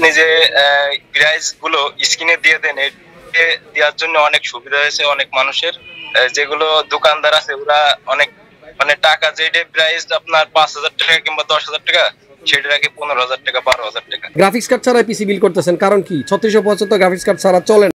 আপনি যে প্রাইস গুলো স্ক্রিনে দিয়ে দেন, দেওয়ার জন্য অনেক সুবিধা হয়েছে অনেক মানুষের। যেগুলো দোকানদার আছে ওরা অনেক মানে টাকা, যেটা প্রাইস আপনার 5,000 টাকা কিংবা 10,000 টাকা, সেটা আগে 15,000 টাকা 12,000 টাকা। গ্রাফিক্স কার্ড ছাড়া পিসি বিল করতেছেন কারণ কি? 3675 গ্রাফিক্স কার্ড ছাড়া চলে না।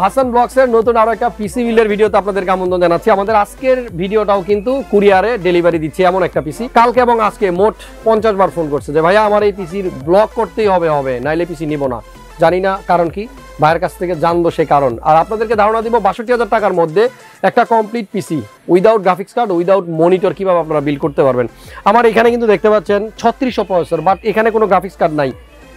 হাসান ব্লগসের নতুন আরো একটা পিসি বিলের ভিডিওতে আপনাদেরকে আমন্ত্রণ জানাচ্ছি। আমাদের আজকের ভিডিওটাও কিন্তু কুরিয়ারে ডেলিভারি দিচ্ছে এমন একটা পিসি। কালকে এবং আজকে মোট 50 বার ফোন করছে যে ভাইয়া আমার এই পিসির ব্লক করতেই হবে, নাইলে পিসি নিব না। জানি না কারণ কি, ভাইয়ের কাছ থেকে জানবো সেই কারণ। আর আপনাদেরকে ধারণা দিব 62,000 টাকার মধ্যে একটা কমপ্লিট পিসি without graphics card, without monitor কিভাবে আপনারা বিল করতে পারবেন। আমার এখানে কিন্তু দেখতে পাচ্ছেন 3600 প্রসেসর, বাট এখানে কোনো গ্রাফিক্স কার্ড নাই।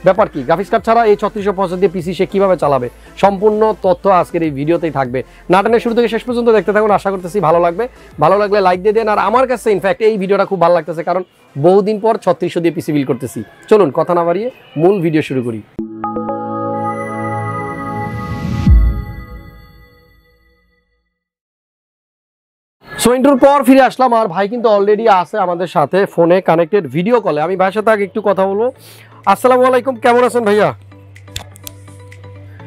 ব্যাপার কি, গ্রাফিক্স কার্ড ছাড়া এই 3650 দিয়ে পিসি সে কিভাবে চালাবে, সম্পূর্ণ তথ্য আজকের এই ভিডিওতেই থাকবে। নাটনের শুরু থেকে শেষ পর্যন্ত দেখতে থাকুন, আশা করতেছি ভালো লাগবে। ভালো লাগলে লাইক দিয়ে দেন। আর আমার কাছে ইনফ্যাক্ট এই ভিডিওটা খুব ভালো লাগতেছে, কারণ বহুদিন পর 3600 দিয়ে পিসি বিল করতেছি। চলুন কথা না বাড়িয়ে মূল ভিডিও শুরু করি। সো ইন্ট্রোর পর ফিরে আসলাম, আর ভাই কিন্তু অলরেডি আছে আমাদের সাথে ফোনে কানেক্টেড, ভিডিও কলে। আমি ভাইয়ের সাথে আগে একটু কথা বলবো। আসসালামু আলাইকুম, কেমন আছেন ভাইয়া?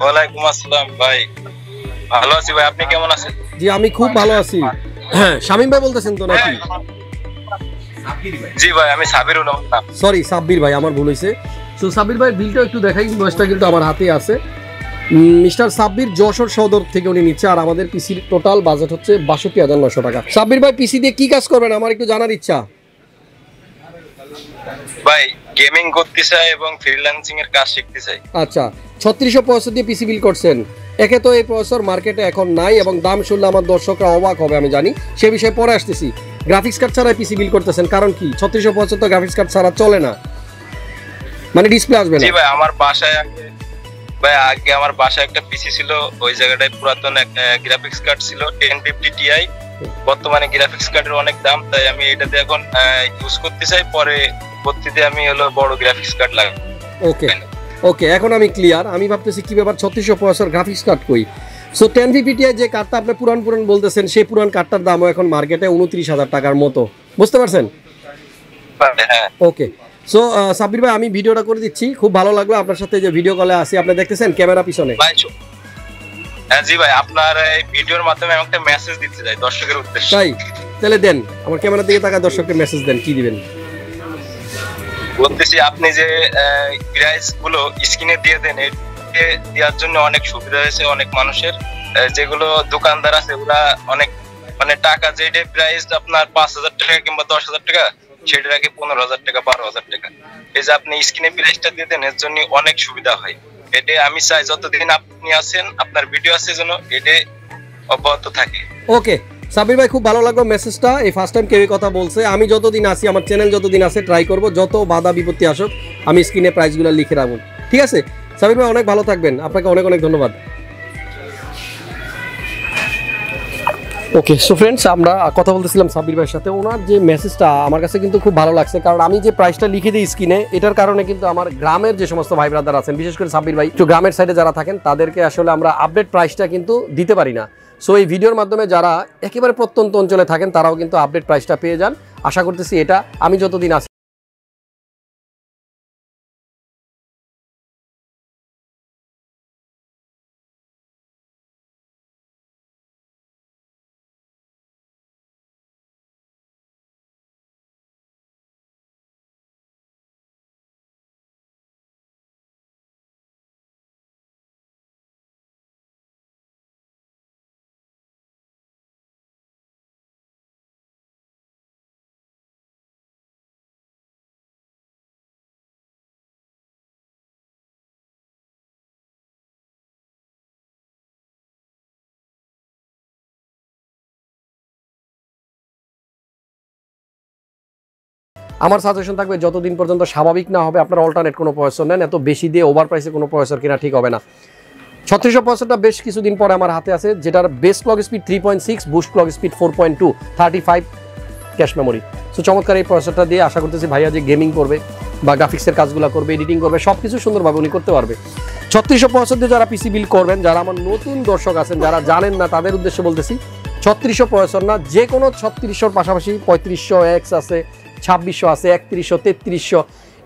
ওয়ালাইকুম আসসালাম ভাই, ভালো আছি ভাই, আপনি কেমন আছেন? জি আমি খুব ভালো আছি। হ্যাঁ, শামীম ভাই বলতেছেন তো নাকি? জি ভাই, আমি সাবির। সরি, সাব্বির ভাই, আমার ভুল হয়েছে। সো সাব্বির ভাইয়ের বিলটা একটু দেখাই, ইনভয়েসটা কিন্তু আমার হাতে আছে। মিস্টার সাব্বির যশোর সদর থেকে উনি নিচ্ছে, আর আমাদের পিসির টোটাল বাজেট হচ্ছে 62,900 টাকা। সাব্বির ভাই পিসি দিয়ে কি কাজ করবেন আমার একটু জানার ইচ্ছা। ভাই গেমিং করতে চাই এবং ফ্রিল্যান্সিং এর কাজ শিখতে চাই। আচ্ছা, 3650 দিয়ে পিসি বিল করছেন। একে তো এই প্রসেসর মার্কেটে এখন নাই, এবং দাম শুনলে আমার দর্শকরা অবাক হবে, আমি জানি, সে বিষয়ে পরে আসতেছি। গ্রাফিক্স কার্ড ছাড়া পিসি বিল করতেছেন কারণ কি? 3650 গ্রাফিক্স কার্ড ছাড়া চলে না, মানে ডিসপ্লে আসবে না। জি ভাই, আমার বাসায় আগে আমার বাসায় একটা পিসি ছিল, ওই জায়গাটায় পুরাতন একটা গ্রাফিক্স কার্ড ছিল 1050 Ti। বর্তমানে গ্রাফিক্স কার্ডের অনেক দাম, তাই আমি এটাতে এখন ইউজ করতে চাই। পরে পরবর্তীতে আমি হলো বড় গ্রাফিক্স কার্ড লাগাবো। ওকে ওকে, এখন আমি ক্লিয়ার। আমি ভাবতেছি কি ব্যাপার, 3650 গ্রাফিক্স কার্ড কই? সো 1050 Ti যে কার্ডটা আপনি পুরান বলতেছেন, সেই পুরান কার্ডটার দামও এখন মার্কেটে 29,000 টাকার মতো, বুঝতে পারছেন? হ্যাঁ ওকে। সো সাব্বির ভাই আমি ভিডিওটা করে দিচ্ছি, খুব ভালো লাগলো আপনার সাথে যে ভিডিও কলে আসি। আপনি দেখতেছেন ক্যামেরা পিছনে। হ্যাঁ জি ভাই, আপনার এই ভিডিওর মাধ্যমে আমি একটা মেসেজ দিতে চাই দর্শকের উদ্দেশ্যে। তাই তাহলে দেন, আমার ক্যামেরার দিকে তাকায় দর্শককে মেসেজ দেন, কি দিবেন? বলতেছি আপনি যে প্রাইস গুলো স্ক্রিনে দিয়ে দেন, দেওয়ার জন্য অনেক সুবিধা হয়েছে অনেক মানুষের। যেগুলো দোকানদার আছে ওরা অনেক মানে টাকা, যেটা প্রাইস আপনার 5,000 টাকা কিংবা 10,000 টাকা, সেটার আগে 15,000 টাকা 12,000 টাকা। এই যে আপনি স্ক্রিনে প্রাইসটা দিয়ে দেন, এর জন্য অনেক সুবিধা হয়। এটা আমি চাই যতদিন আপনি আছেন, আপনার ভিডিও আছে যেন এটা অব্যাহত থাকে। ওকে সাব্বির ভাই, খুব ভালো লাগলো মেসেজটা। এই ফার্স্ট টাইম কেউ কথা বলছে। আমি যতদিন আসি, আমার চ্যানেল যতদিন আছে, ট্রাই করব যত বাধা বিপত্তি আসুক আমি স্ক্রিনে প্রাইসগুলো লিখে রাখবো। ঠিক আছে সাব্বির ভাই, অনেক ভালো থাকবেন, আপনাকে অনেক অনেক ধন্যবাদ। ওকে, সো ফ্রেন্ডস, আমরা কথা বলতেছিলাম সাব্বির ভাইয়ের সাথে। ওনার যে মেসেজটা আমার কাছে কিন্তু খুব ভালো লাগছে, কারণ আমি যে প্রাইসটা লিখে দিই স্ক্রিনে, এটার কারণে কিন্তু আমার গ্রামের যে সমস্ত ভাই ব্রাদার আছেন, বিশেষ করে সাব্বির ভাই একটু গ্রামের সাইডে যারা থাকেন, তাদেরকে আসলে আমরা আপডেট প্রাইসটা কিন্তু দিতে পারি না। সো এই ভিডিওর মাধ্যমে যারা একেবারে প্রত্যন্ত অঞ্চলে থাকেন, তারাও কিন্তু আপডেট প্রাইসটা পেয়ে যান। আশা করতেছি এটা আমি যতদিন আছি আমার সাজেশন থাকবে যতদিন পর্যন্ত স্বাভাবিক না হবে আপনারা অল্টারনেট কোনো প্রসেসর নেন, এত বেশি দিয়ে ওভার প্রাইসে কোনো প্রসেসর কিনা ঠিক হবে না। 3600 প্রসেসরটা বেশ কিছুদিন পরে আমার হাতে আছে, যেটার base clock speed 3.6, boost clock speed 4.2, 35 cache memory. So চমৎকার এই প্রসেসরটা দিয়ে আশা করতেছি ভাইয়া যে গেমিং করবে বা গ্রাফিক্সের কাজগুলো করবে, এডিটিং করবে, সব কিছু সুন্দরভাবে উনি করতে পারবে। 3600 প্রসেসর দিয়ে যারা পিসি বিল্ড করবেন, যারা আমার নতুন দর্শক আছেন, যারা জানেন না তাদের উদ্দেশ্যে বলতেছি, 3600 প্রসেসর না, যে কোনো 3600 পাশাপাশি 3500X আছে, 2600 আছে, 3100, 3300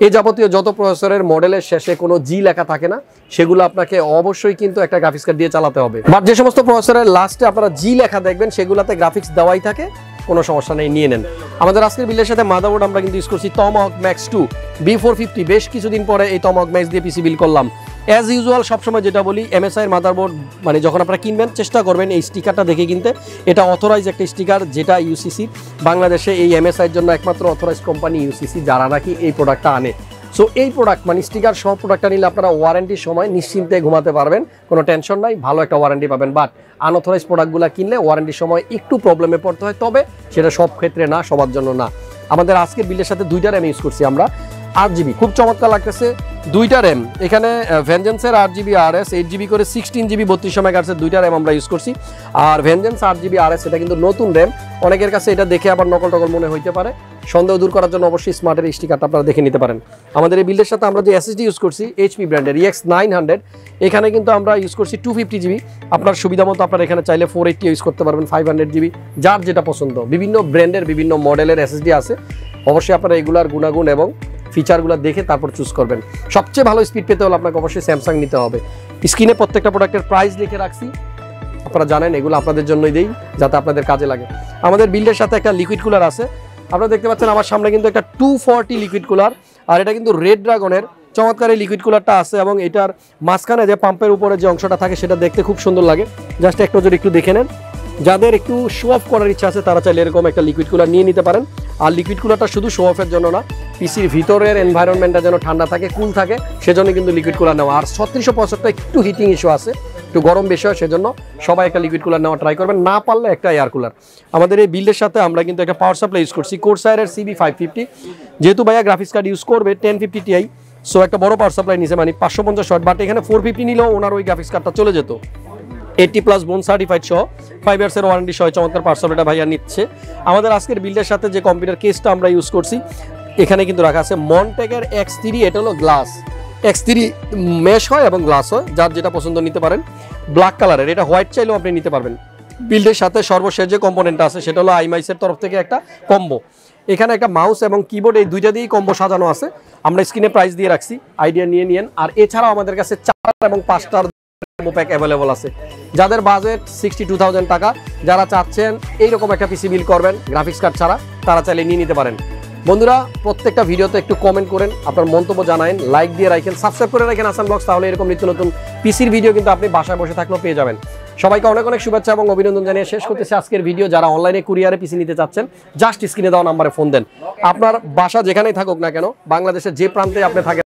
এই যাবতীয় যত প্রসেসরের মডেলের শেষে কোনো জি লেখা থাকে না, সেগুলো আপনাকে অবশ্যই কিন্তু একটা গ্রাফিক্স কার্ড দিয়ে চালাতে হবে। বাট যে সমস্ত প্রসেসরের লাস্টে আপনারা জি লেখা দেখবেন সেগুলোতে গ্রাফিক্স দেওয়াই থাকে, কোনো সমস্যা নেই, নিয়ে নেন। আমাদের আজকের বিলের সাথে মাদারবোর্ড আমরা কিন্তু ইউজ করছি টমাহক ম্যাক্স 2 B450। বেশ কিছুদিন পরে এই টমাহক ম্যাক্স দিয়ে পিসি বিল্ড করলাম। অ্যাজ ইউজুয়াল সবসময় যেটা বলি, MSI এর মাদারবোর্ড মানে যখন আপনারা কিনবেন চেষ্টা করবেন এই স্টিকারটা দেখে কিনতে। এটা অথরাইজ একটা স্টিকার, যেটা ইউসিসি, বাংলাদেশে এই MSI এর জন্য একমাত্র অথরাইজ কোম্পানি ইউসিসি, যারা নাকি এই প্রোডাক্টটা আনে। সো এই প্রোডাক্ট মানে স্টিকার সহ প্রোডাক্টটা নিলে আপনারা ওয়ারেন্টির সময় নিশ্চিন্তে ঘুমাতে পারবেন, কোনো টেনশন নাই, ভালো একটা ওয়ারেন্টি পাবেন। বাট আনঅথরাইজ প্রোডাক্টগুলো কিনলে ওয়ারেন্টির সময় একটু প্রবলেমে পড়তে হয়, তবে সেটা সব ক্ষেত্রে না, সবার জন্য না। আমাদের আজকের বিলের সাথে 2টা র্যাম ইউজ করছি আমরা, 8GB, খুব চমৎকার লাগতেছে। 2টা র্যাম, এখানে ভেঞ্জেন্সের 8GB RS, 8GB করে 16GB 3200 মেগাহার্টজের 2টা র্যাম আমরা ইউজ করছি। আর ভেঞ্জেন্স 8GB RS এটা কিন্তু নতুন র্যাম, অনেকের কাছে এটা দেখে আবার নকল টকল মনে হইতে পারে, সন্দেহ দূর করার জন্য অবশ্যই স্মার্টের স্টিকারটা আপনারা দেখে নিতে পারেন। আমাদের এই বিল্ডের সাথে আমরা যে SSD ইউজ করছি HP ব্র্যান্ডের EX900, এখানে কিন্তু আমরা ইউজ করছি 250GB। আপনার সুবিধা মতো আপনারা এখানে চাইলে 480 ইউজ করতে পারবেন, 500GB, যার যেটা পছন্দ। বিভিন্ন ব্র্যান্ডের বিভিন্ন মডেলের SSD আছে, অবশ্যই আপনারা এগুলার গুণাগুণ এবং ফিচারগুলো দেখে তারপর চুজ করবেন। সবচেয়ে ভালো স্পিড পেতে হলে আপনাকে অবশ্যই স্যামসাং নিতে হবে। স্ক্রিনে প্রত্যেকটা প্রোডাক্টের প্রাইস লিখে রাখছি, আপনারা জানেন এগুলো আপনাদের জন্যই দেই, যাতে আপনাদের কাজে লাগে। আমাদের বিল্ডের সাথে একটা লিকুইড কুলার আছে, আপনারা দেখতে পাচ্ছেন আমার সামনে কিন্তু একটা 240 লিকুইড কুলার, আর এটা কিন্তু রেড ড্রাগনের চমৎকার এই লিকুইড কুলারটা আছে, এবং এটার মাঝখানে যে পাম্পের উপরে যে অংশটা থাকে সেটা দেখতে খুব সুন্দর লাগে। জাস্ট একটা যদি একটু দেখে নেন, যাদের একটু শো অফ করার ইচ্ছা আছে তারা চাইলে এরকম একটা লিকুইড কুলার নিয়ে নিতে পারেন। আর লিকুইড কুলারটা শুধু শো অফের জন্য না, পিসির ভিতরের এনভায়রনমেন্টটা যেন ঠান্ডা থাকে, কুল থাকে, সেজন্য কিন্তু লিকুইড কুলার নেওয়া। আর 3675 একটু হিটিং ইস্যু আছে, একটু গরম বেশি হয়, সেজন্য সবাই একটা লিকুইড কুলার নেওয়া ট্রাই করবেন, না পারলে একটা এয়ার কুলার। আমাদের এই বিল্ডের সাথে আমরা কিন্তু একটা পাওয়ার সাপ্লাই ইউজ করছি Corsair CB550, যেহেতু ভাইয়া গ্রাফিক্স কার্ড ইউজ করবে 1050 Ti, সো একটা বড় পাওয়ার সাপ্লাই নিচে, মানে 550 ওয়াট। বাট এখানে 450 নিলেও ওনার ওই গ্রাফিক্স কার্ডটা চলে যেত। 80+ বোন সার্টিফাইড সহ 5 ইয়ার্সের ওয়ারেন্টি সহ চমৎকার পাওয়ার সাপ্লাইটা ভাইয়া নিচ্ছে। আমাদের আজকের বিল্ডের সাথে যে কম্পিউটার কেসটা আমরা ইউজ করছি, এখানে কিন্তু রাখা আছে মন্টেকের X3, এটা হলো গ্লাস। X3 মেশ হয় এবং গ্লাস হয়, যার যেটা পছন্দ নিতে পারেন। ব্ল্যাক কালারের, এটা হোয়াইট চাইলেও আপনি নিতে পারবেন। বিল্ডের সাথে সর্বশেষ যে কম্পোনেন্টটা আছে সেটা হলো IMICE এর তরফ থেকে একটা কম্বো। এখানে একটা মাউস এবং কিবোর্ড, এই দুইটা দিয়েই কম্বো সাজানো আছে। আমরা স্ক্রিনে প্রাইস দিয়ে রাখছি, আইডিয়া নিয়ে নিন। আর এছাড়াও আমাদের কাছে 4 এবং 5টার প্যাক অ্যাভেলেবল আছে। যাদের বাজেট 62,000 টাকা, যারা চাচ্ছেন এইরকম একটা পিসি বিল্ড করবেন গ্রাফিক্স কার্ড ছাড়া, তারা চাইলে নিয়ে নিতে পারেন। বন্ধুরা, প্রত্যেকটা ভিডিওতে একটু কমেন্ট করেন, আপনার মন্তব্য জানান, লাইক দিয়ে রাখেন, সাবস্ক্রাইব করে রাখেন হাসান ব্লগস, তাহলে এরকম নিত্য নতুন পিসির ভিডিও কিন্তু আপনি বাসায় বসে থাকলেও পেয়ে যাবেন। সবাইকে অনেক অনেক শুভেচ্ছা এবং অভিনন্দন জানিয়ে শেষ করতেছি আজকের ভিডিও। যারা অনলাইনে কুরিয়ারে পিসি নিতে চাচ্ছেন, জাস্ট স্ক্রিনে দেওয়া নাম্বারে ফোন দেন। আপনার বাসা যেখানেই থাকুক না কেন, বাংলাদেশের যে প্রান্তে আপনি থাকেন